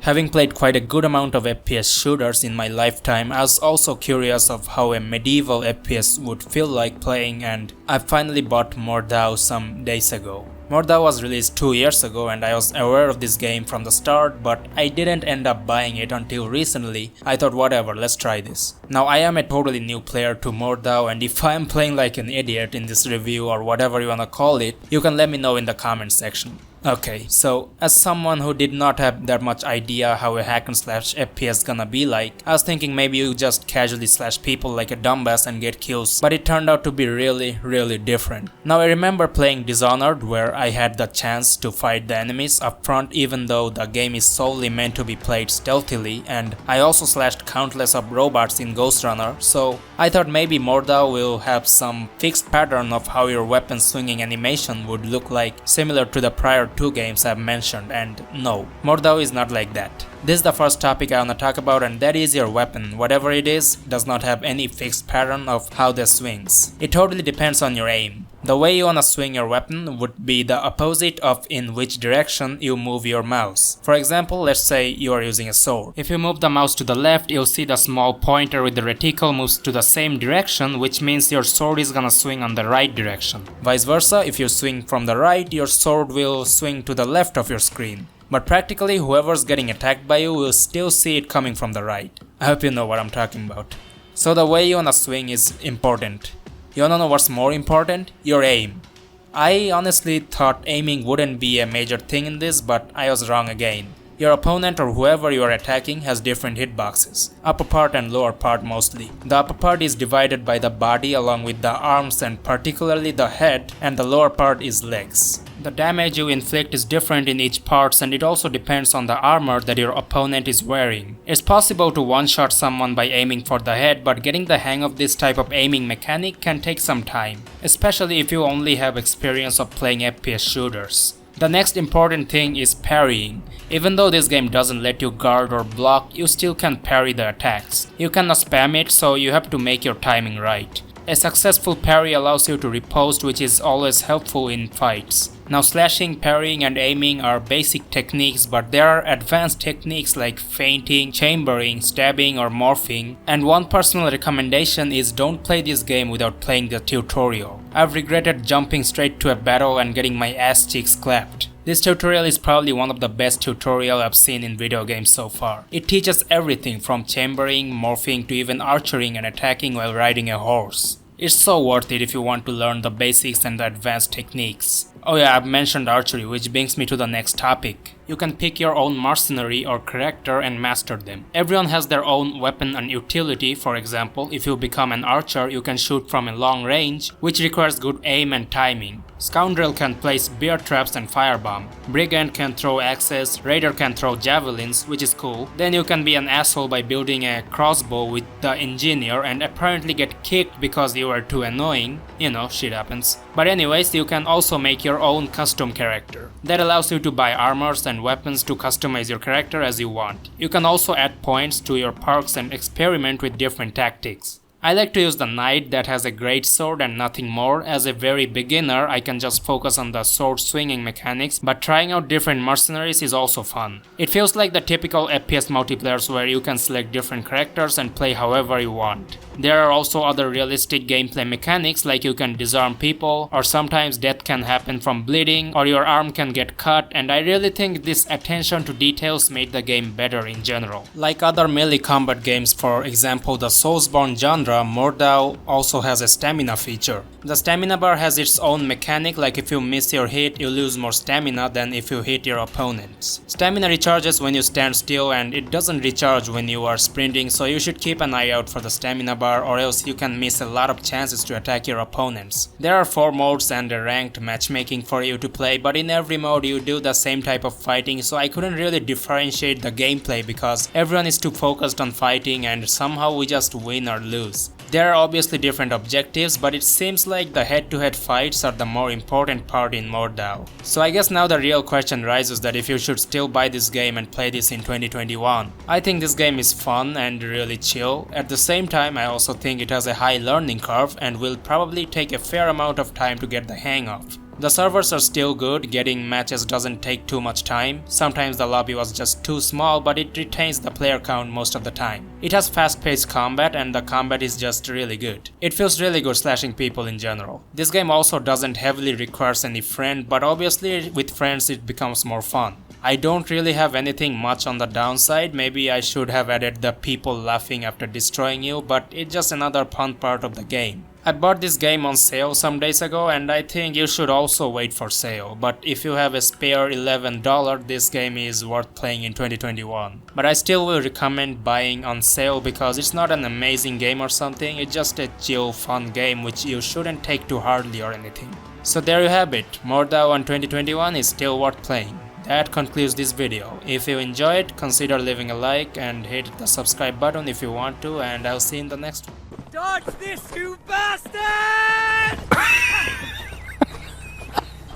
Having played quite a good amount of FPS shooters in my lifetime, I was also curious of how a medieval FPS would feel like playing, and I finally bought MORDHAU some days ago. MORDHAU was released 2 years ago and I was aware of this game from the start, but I didn't end up buying it until recently. I thought whatever, let's try this. Now I am a totally new player to MORDHAU, and if I am playing like an idiot in this review or whatever you wanna call it, you can let me know in the comment section. Okay, so as someone who did not have that much idea how a hack and slash FPS gonna be like, I was thinking maybe you just casually slash people like a dumbass and get kills, but it turned out to be really different. Now I remember playing Dishonored where I had the chance to fight the enemies up front even though the game is solely meant to be played stealthily, and I also slashed countless of robots in Ghost Runner, so I thought maybe MORDHAU will have some fixed pattern of how your weapon swinging animation would look like, similar to the prior 2 games I've mentioned, and no, MORDHAU is not like that. This is the first topic I wanna talk about, and that is your weapon. Whatever it is, does not have any fixed pattern of how they swings. It totally depends on your aim. The way you wanna swing your weapon would be the opposite of in which direction you move your mouse. For example, let's say you are using a sword. If you move the mouse to the left, you'll see the small pointer with the reticle moves to the same direction, which means your sword is gonna swing on the right direction. Vice versa, if you swing from the right, your sword will swing to the left of your screen. But practically whoever's getting attacked by you will still see it coming from the right. I hope you know what I'm talking about. So the way you wanna swing is important. You wanna know what's more important? Your aim. I honestly thought aiming wouldn't be a major thing in this, but I was wrong again. Your opponent or whoever you are attacking has different hitboxes, upper part and lower part mostly. The upper part is divided by the body along with the arms and particularly the head, and the lower part is legs. The damage you inflict is different in each part, and it also depends on the armor that your opponent is wearing. It's possible to one-shot someone by aiming for the head, but getting the hang of this type of aiming mechanic can take some time, especially if you only have experience of playing FPS shooters. The next important thing is parrying. Even though this game doesn't let you guard or block, you still can parry the attacks. You cannot spam it, so you have to make your timing right. A successful parry allows you to riposte, which is always helpful in fights. Now slashing, parrying and aiming are basic techniques, but there are advanced techniques like feinting, chambering, stabbing or morphing, and one personal recommendation is don't play this game without playing the tutorial. I've regretted jumping straight to a battle and getting my ass cheeks clapped. This tutorial is probably one of the best tutorials I've seen in video games so far. It teaches everything from chambering, morphing to even archering and attacking while riding a horse. It's so worth it if you want to learn the basics and the advanced techniques. Oh yeah, I've mentioned archery, which brings me to the next topic. You can pick your own mercenary or character and master them. Everyone has their own weapon and utility. For example, if you become an archer, you can shoot from a long range, which requires good aim and timing. Scoundrel can place bear traps and firebomb. Brigand can throw axes. Raider can throw javelins, which is cool. Then you can be an asshole by building a crossbow with the engineer and apparently get kicked because you are too annoying. You know, shit happens. But anyways, you can also make your own custom character. That allows you to buy armors and weapons to customize your character as you want. You can also add points to your perks and experiment with different tactics. I like to use the knight that has a great sword and nothing more. As a very beginner, I can just focus on the sword swinging mechanics, but trying out different mercenaries is also fun. It feels like the typical FPS multiplayers where you can select different characters and play however you want. There are also other realistic gameplay mechanics like you can disarm people, or sometimes death can happen from bleeding, or your arm can get cut, and I really think this attention to details made the game better in general. Like other melee combat games, for example the Soulsborne genre, MORDHAU also has a stamina feature. The stamina bar has its own mechanic, like if you miss your hit, you lose more stamina than if you hit your opponents. Stamina recharges when you stand still and it doesn't recharge when you are sprinting, so you should keep an eye out for the stamina bar or else you can miss a lot of chances to attack your opponents. There are 4 modes and a ranked matchmaking for you to play, but in every mode you do the same type of fighting, so I couldn't really differentiate the gameplay because everyone is too focused on fighting and somehow we just win or lose. There are obviously different objectives, but it seems like the head-to-head fights are the more important part in MORDHAU. So I guess now the real question rises that if you should still buy this game and play this in 2021. I think this game is fun and really chill. At the same time, I also think it has a high learning curve and will probably take a fair amount of time to get the hang of. The servers are still good, getting matches doesn't take too much time. Sometimes the lobby was just too small, but it retains the player count most of the time. It has fast-paced combat and the combat is just really good. It feels really good slashing people in general. This game also doesn't heavily require any friend, but obviously with friends it becomes more fun. I don't really have anything much on the downside. Maybe I should have added the people laughing after destroying you, but it's just another fun part of the game. I bought this game on sale some days ago and I think you should also wait for sale, but if you have a spare $11, this game is worth playing in 2021. But I still will recommend buying on sale because it's not an amazing game or something, it's just a chill fun game which you shouldn't take too hardly or anything. So there you have it, MORDHAU on 2021 is still worth playing. That concludes this video. If you enjoyed, consider leaving a like and hit the subscribe button if you want to, and I'll see you in the next one. Dodge this, you bastard!